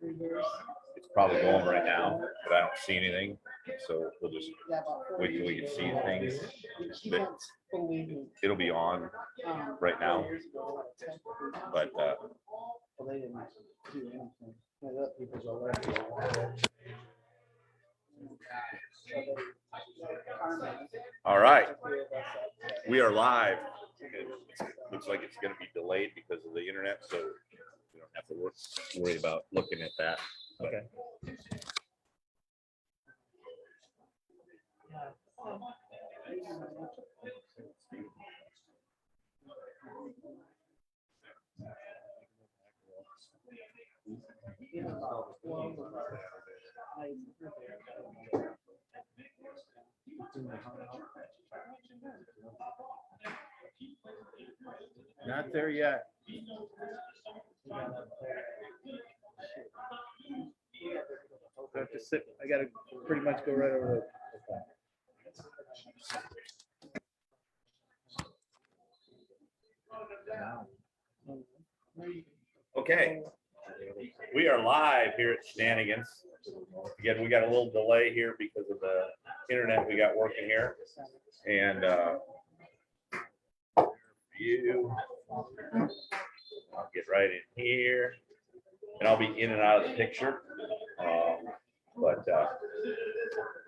It's probably going right now, but I don't see anything. So we'll just wait till we can see things. But it'll be on right now. But all right, we are live. It looks like it's going to be delayed because of the internet, so we don't have to worry about looking at that. Okay. Not there yet. I have to sit. I got to pretty much go right over it. Okay, we are live here at Shenanigans. Again, we got a little delay here because of the internet we got working here, and I'll get right in here, and I'll be in and out of the picture. But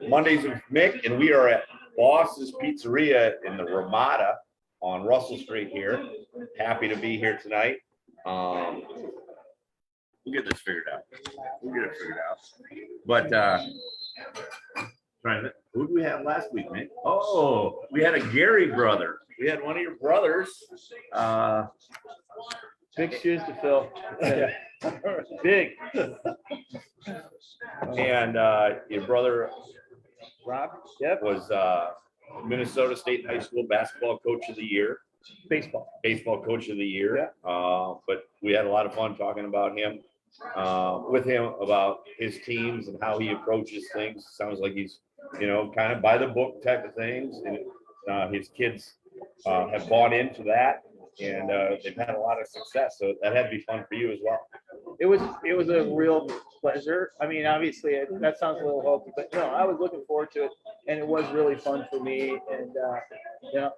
Mondays with Mick, and we are at Boss's Pizzeria in the Ramada on Russell Street here. Happy to be here tonight. We'll get this figured out. But who did we have last week, Mick? Oh, we had a Garry brother. We had one of your brothers. Big shoes to fill. Big. And your brother Rob, yep, was Minnesota State High School basketball coach of the year. Baseball coach of the year. Yeah. But we had a lot of fun talking about him, with him about his teams and how he approaches things. Sounds like he's, kind of by the book type of things. And his kids have bought into that, and they've had a lot of success. So that had to be fun for you as well. It was a real pleasure. I mean, obviously that sounds a little hokey, but no, I was looking forward to it, and it was really fun for me. And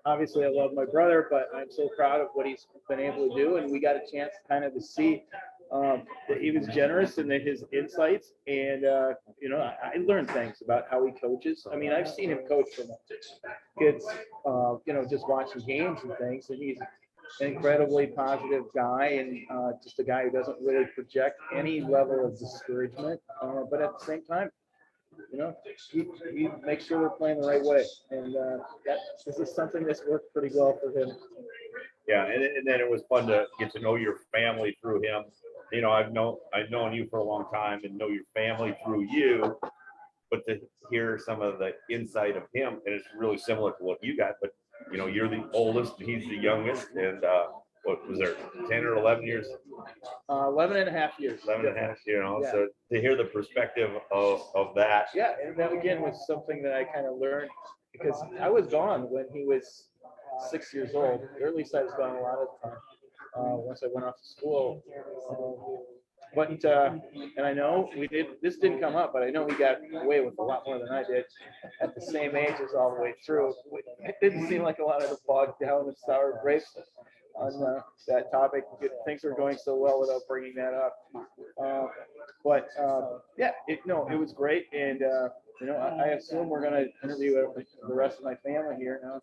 obviously I love my brother, but I'm so proud of what he's been able to do. And we got a chance kind of to see that he was generous in his insights, and I learned things about how he coaches. I mean, I've seen him coach from kids, just watching games and things, and he's an incredibly positive guy, and just a guy who doesn't really project any level of discouragement, but at the same time, he makes sure we're playing the right way, and this is something that's worked pretty well for him. Yeah, and then it was fun to get to know your family through him. I've known you for a long time and know your family through you, but to hear some of the insight of him, and it's really similar to what you got, but you're the oldest, he's the youngest, and what was there, 10 or 11 years? 11 and a half years. 11 and a half, Yeah. So to hear the perspective of that. Yeah, and that again was something that I kind of learned, because I was gone when he was 6 years old, or at least I was gone a lot of the time once I went off to school. But and I know this didn't come up, but I know he got away with a lot more than I did at the same age as all the way through. It didn't seem like a lot of the bogged down and sour grapes on that topic. Things were going so well without bringing that up. It was great. And, I assume we're going to interview the rest of my family here now.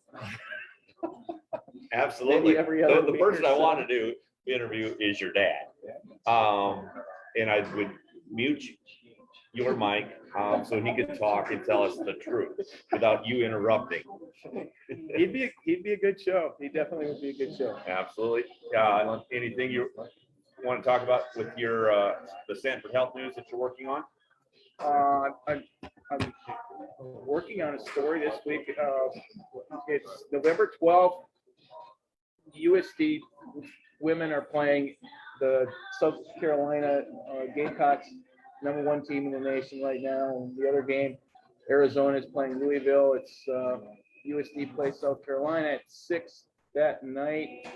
Absolutely. The person I so. want to interview is your dad. And I would mute your mic so he could talk and tell us the truth without you interrupting. He'd be a good show. He definitely would be a good show. Absolutely. Anything you want to talk about with your the Sanford Health News that you're working on? I'm working on a story this week. It's November 12th. USD women are playing the South Carolina Gamecocks, #1 team in the nation right now. And the other game, Arizona is playing Louisville. It's USD plays South Carolina at 6 that night.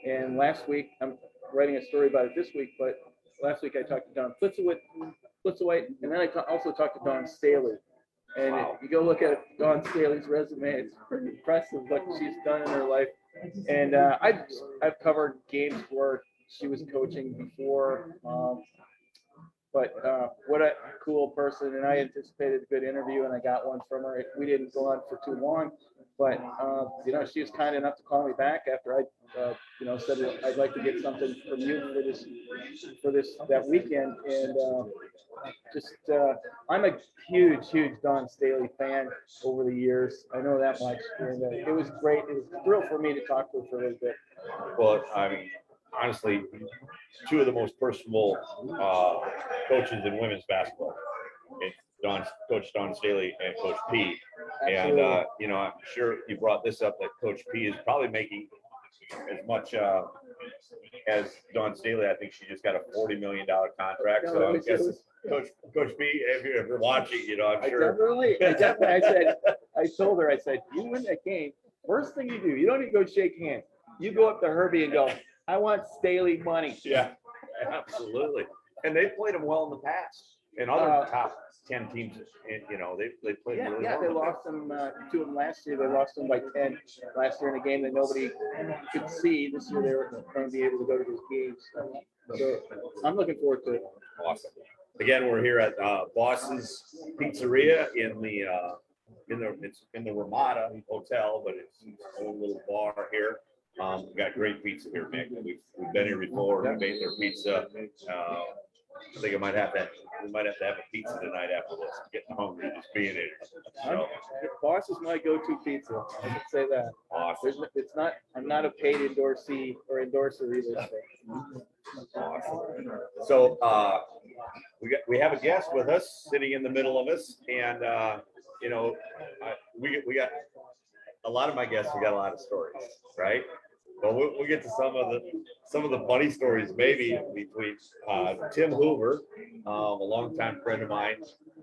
And last week, I'm writing a story about it this week, but last week I talked to Don Flitzowhite, and then I also talked to Dawn Staley. And if you go look at Dawn Staley's resume, it's pretty impressive what she's done in her life. And I've covered games where she was coaching before. But what a cool person, and I anticipated a good interview, and I got one from her. We didn't go on for too long, but you know, she was kind enough to call me back after I, you know, said I'd like to get something from you for that weekend, and I'm a huge Don Staley fan over the years. I know that much, and it was great. It was a thrill for me to talk to her for a little bit. Well, I mean, honestly, two of the most personable coaches in women's basketball. It's Coach Don Staley and Coach P. And, you know, I'm sure you brought this up that Coach P is probably making as much as Don Staley. I think she just got a $40 million contract. So I guess Coach P, if you're watching, you know, I'm sure. I told her, I said, you win that game, first thing you do, you don't even go shake hands. You go up to Herbie and go, I want Staley money. Yeah, absolutely. And they've played them well in the past. And other top 10 teams, you know, they played really well. Yeah, they lost them, two of them last year. They lost them by 10 last year in a game that nobody could see. This year they were going to be able to go to those games. So I'm looking forward to it. Awesome. Again, we're here at Boss's Pizzeria in the Ramada Hotel, but it's a own little bar here. We got great pizza here, Mick. We've been here before. We made their pizza. I think we might have to have a pizza tonight after this. I'm getting hungry just being here. So, Boss is my go-to pizza. I can say that. Awesome. I'm not a paid endorsee or endorser either. Awesome. So we have a guest with us sitting in the middle of us, and you know, we got a lot of my guests. We got a lot of stories, right? Well, we'll get to some of the funny stories maybe between Tim Hoover, a longtime friend of mine,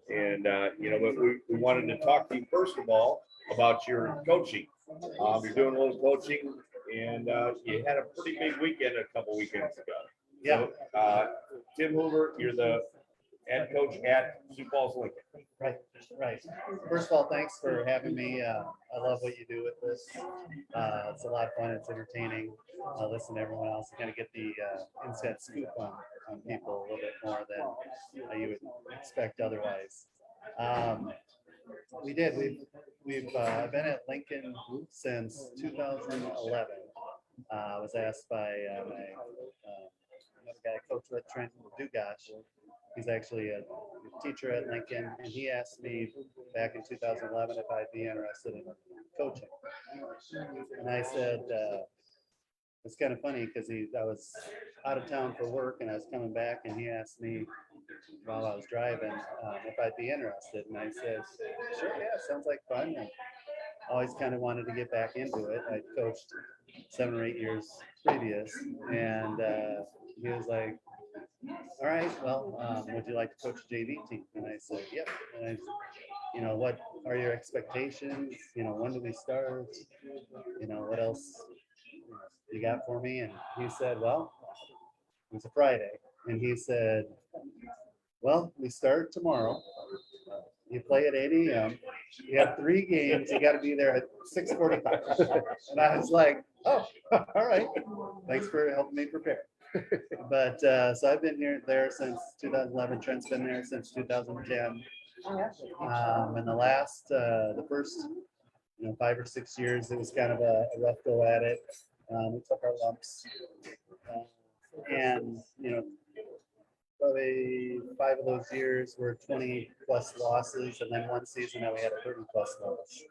and you know, but we wanted to talk to you first of all about your coaching. You're doing a little coaching, and you had a pretty big weekend a couple weekends ago. Yeah. So, Tim Hoover, you're the head coach at Sioux Falls Lincoln. Right. First of all, thanks for having me. I love what you do with this. It's a lot of fun. It's entertaining. Listen to everyone else. You kind of get the inside scoop on people a little bit more than you would expect otherwise. We've been at Lincoln since 2011. I was asked by another guy, Coach Red Trent Dugash. He's actually a teacher at Lincoln, and he asked me back in 2011 if I'd be interested in coaching. And I said, it's kind of funny because I was out of town for work and I was coming back, and he asked me while I was driving if I'd be interested. And I said, sure, yeah, sounds like fun. And always kind of wanted to get back into it. I coached 7 or 8 years previous, and he was like, all right, well, would you like to coach a JV team? And I said, yep. And I said, you know, what are your expectations? You know, when do we start? You know, what else you got for me? And he said, well, it was a Friday. And he said, well, we start tomorrow. You play at 8 a.m. You have 3 games. You got to be there at 6:45. And I was like, oh, all right. Thanks for helping me prepare. But so I've been there since 2011. Trent's been there since 2010. And the first 5 or 6 years, it was kind of a rough go at it. We took our lumps, and probably 5 of those years were 20+ losses, and then one season that we had a 30+ loss.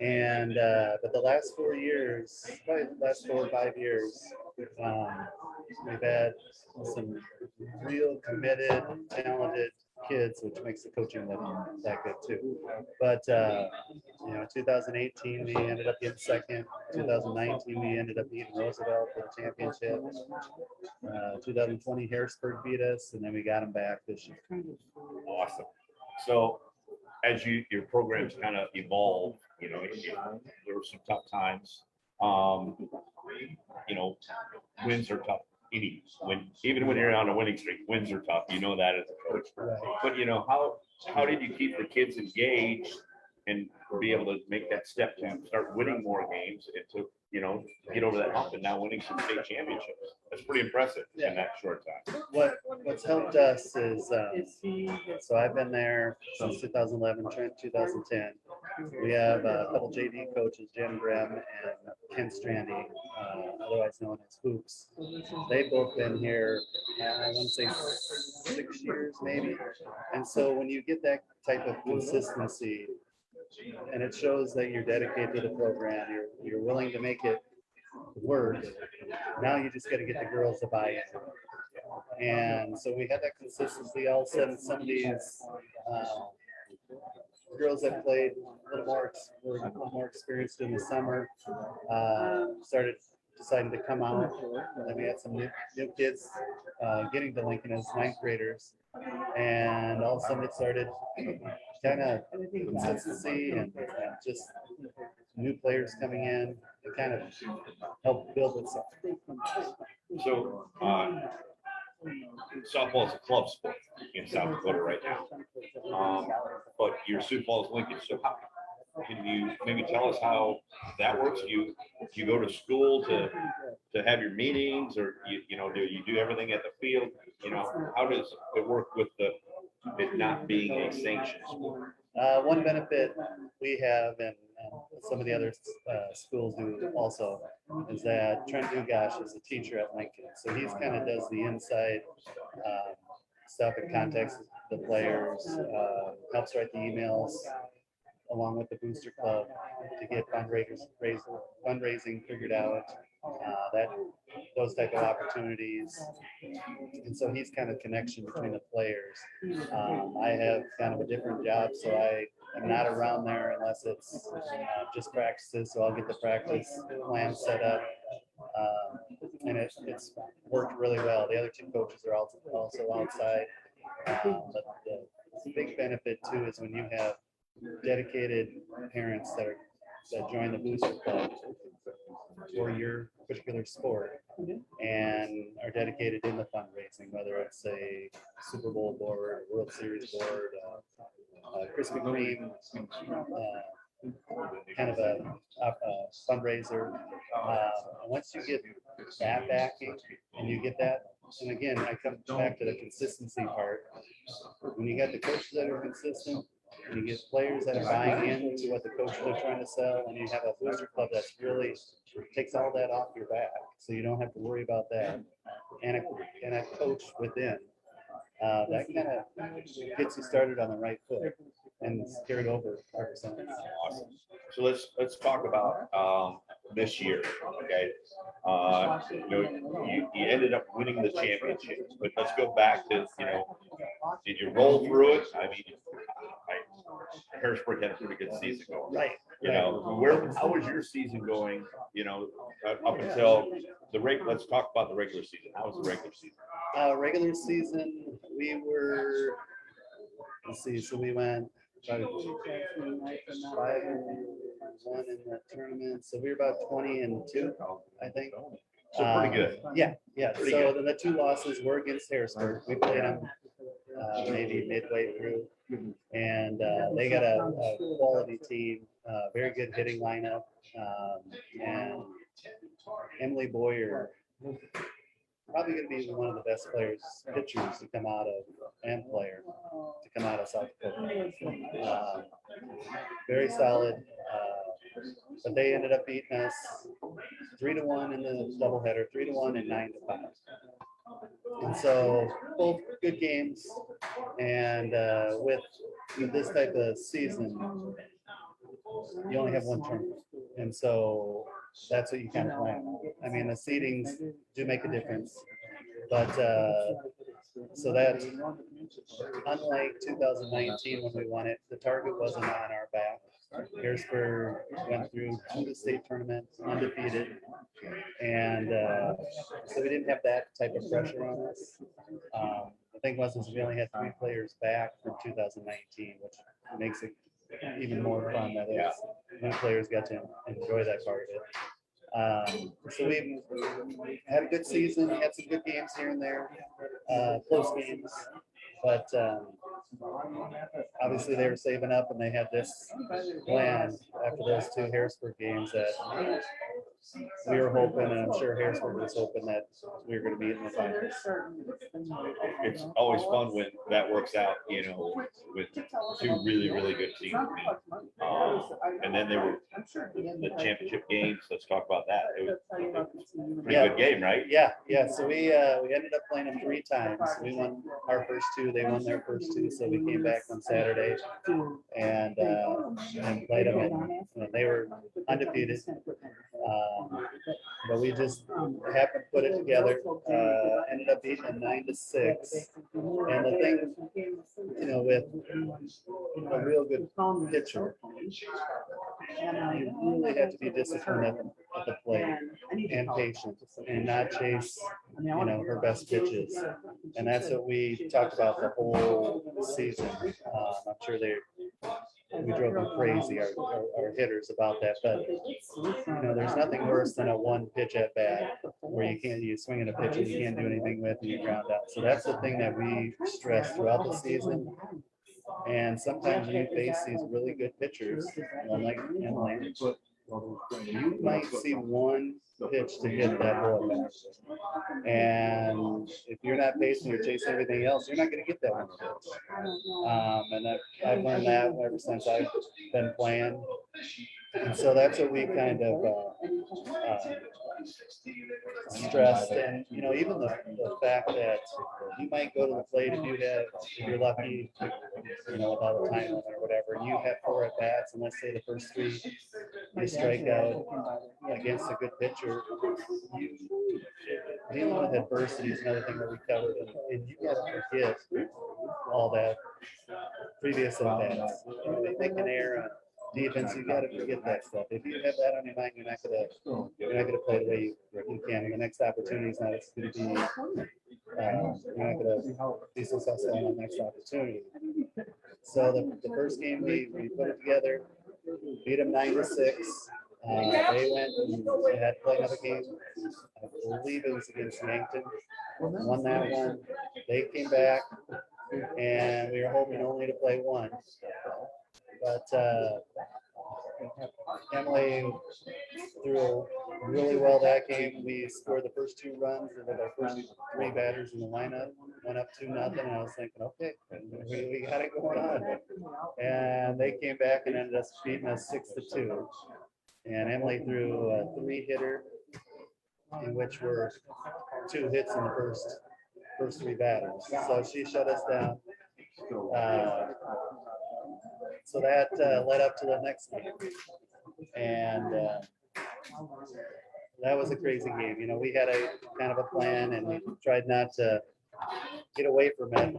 And but the last 4 years, probably the last 4 or 5 years, we've had some real committed, talented kids, which makes the coaching that good too. But 2018 we ended up getting second. 2019 we ended up beating Roosevelt for the championship. 2020 Harrisburg beat us, and then we got them back this year. Awesome. So as your programs kind of evolved, there were some tough times. Wins are tough. even when you're on a winning streak, wins are tough. You know that as a coach. Right. But you know, how did you keep the kids engaged and be able to make that step to start winning more games and to, you know, get over that hump and now winning some state championships? That's pretty impressive in that short time. What's helped us is, so I've been there since 2011, Trent 2010. We have a couple JV coaches, Jim Graham and Ken Strandy, otherwise known as Hoops. They've both been here, I want to say 6 years maybe. And so when you get that type of consistency, and it shows that you're dedicated to the program, you're willing to make it work. Now you just got to get the girls to buy in. And so we had that consistency. All of a sudden, some of these girls that played a little more, were a little more experienced in the summer, started deciding to come out. And then we had some new kids getting to Lincoln as ninth graders. And all of a sudden it started kind of consistency and just new players coming in. It kind of helped build itself. So softball is a club sport in South Dakota right now, but your Sioux Falls Lincoln. So how can you maybe tell us how that works? Do you go to school to have your meetings, or you know, do you do everything at the field? You know, how does it work with it not being a sanctioned sport? One benefit we have, and some of the other schools do also, is that Trent Dugash is a teacher at Lincoln. So he's kind of does the inside stuff and contacts the players, helps write the emails along with the Booster Club to get fundraising figured out, those type of opportunities. And so he's kind of connection between the players. I have kind of a different job, so I am not around there unless it's just practices. So I'll get the practice plan set up. And it's worked really well. The other two coaches are also outside. But the big benefit too is when you have dedicated parents that join the Booster Club for your particular sport and are dedicated in the fundraising, whether it's a Super Bowl board, World Series board, Krispy Kreme, kind of a fundraiser. Once you get that backing and you get that, and again, I come back to the consistency part. When you got the coaches that are consistent, and you get players that are buying into what the coaches are trying to sell, and you have a Booster Club that's really takes all that off your back, so you don't have to worry about that, and a coach within, that kind of gets you started on the right foot and it's carried over ever since. Awesome. So let's talk about this year. Okay, you know, you ended up winning the championship, but let's go back to, you know, did you roll through it? I mean, Harrisburg had a pretty good season going. Right. You know, how was your season going? You know, up until let's talk about the regular season. How was the regular season? Regular season, we were, let's see, so we went 5-1 in the tournament. So we were about 20-2, I think. So pretty good. Yeah. Pretty So good. then the two losses were against Harrisburg. We played them maybe midway through, and they got a quality team, very good hitting lineup, and Emily Boyer, probably going to be one of the best pitchers to come out of, and player to come out of South Dakota. Very solid, but they ended up beating us 3-1 in the doubleheader, 3-1 and 9-5. And so both good games, and with this type of season, you only have one tournament, and so that's what you kind of plan on. I mean, the seedings do make a difference, but so that, unlike 2019 when we won it, the target wasn't on our back. Harrisburg went through to the state tournament undefeated, and so we didn't have that type of pressure on us. The thing was is we only had 3 players back from 2019, which makes it even more fun that new players got to enjoy that part of it. So we had a good season, had some good games here and there, close games, but obviously they were saving up and they had this plan after those two Harrisburg games that we were hoping, and I'm sure Harrisburg was hoping that we were going to be in the finals. It's always fun when that works out, with two really, really good teams. And then there were the championship games. Let's talk about that. It was a pretty good game, right? Yeah. So we ended up playing them 3 times. We won our first 2, they won their first 2, so we came back on Saturday and played them, and they were undefeated. But we just happened to put it together. Ended up beating them 9-6. And the thing, with a real good pitcher, you really have to be disciplined at the plate and patient and not chase, her best pitches. And that's what we talked about the whole season. I'm sure we drove them crazy, our hitters, about that. But there's nothing worse than a 1 pitch at bat where you swing at a pitch and you can't do anything with and you ground out. So that's the thing that we stress throughout the season. And sometimes when you face these really good pitchers, like Emily, you might see 1 pitch to hit that ball back. And if you're not pacing or chasing everything else, you're not going to get that 1 pitch. And I've learned that ever since I've been playing. And so that's what we kind of stressed. And, even the fact that you might go to the plate if you're lucky, without a time limit or whatever, and you have 4 at bats, and let's say the first 3 you strike out against a good pitcher, dealing with adversity is another thing that we covered, and you got to forget all that previous at bats. They make an error on defense, you got to forget that stuff. If you have that on your mind, you're not gonna play the way you can. The next opportunity is not going to be. You're not going to be successful in the next opportunity. So the first game we put it together, beat them 9-6. They went and they had to play another game. I believe it was against Yankton. Won that one. They came back, and we were hoping only to play 1. But Emily threw really well that game. We scored the first 2 runs with our first 3 batters in the lineup. Went up 2-0, and I was thinking, okay, we got it going on. And they came back and ended up beating us 6-2. And Emily threw a 3-hitter, in which were 2 hits in the first 3 batters. So she shut us down. So that led up to the next game. And that was a crazy game. We had a kind of a plan, and we tried not to get away from it.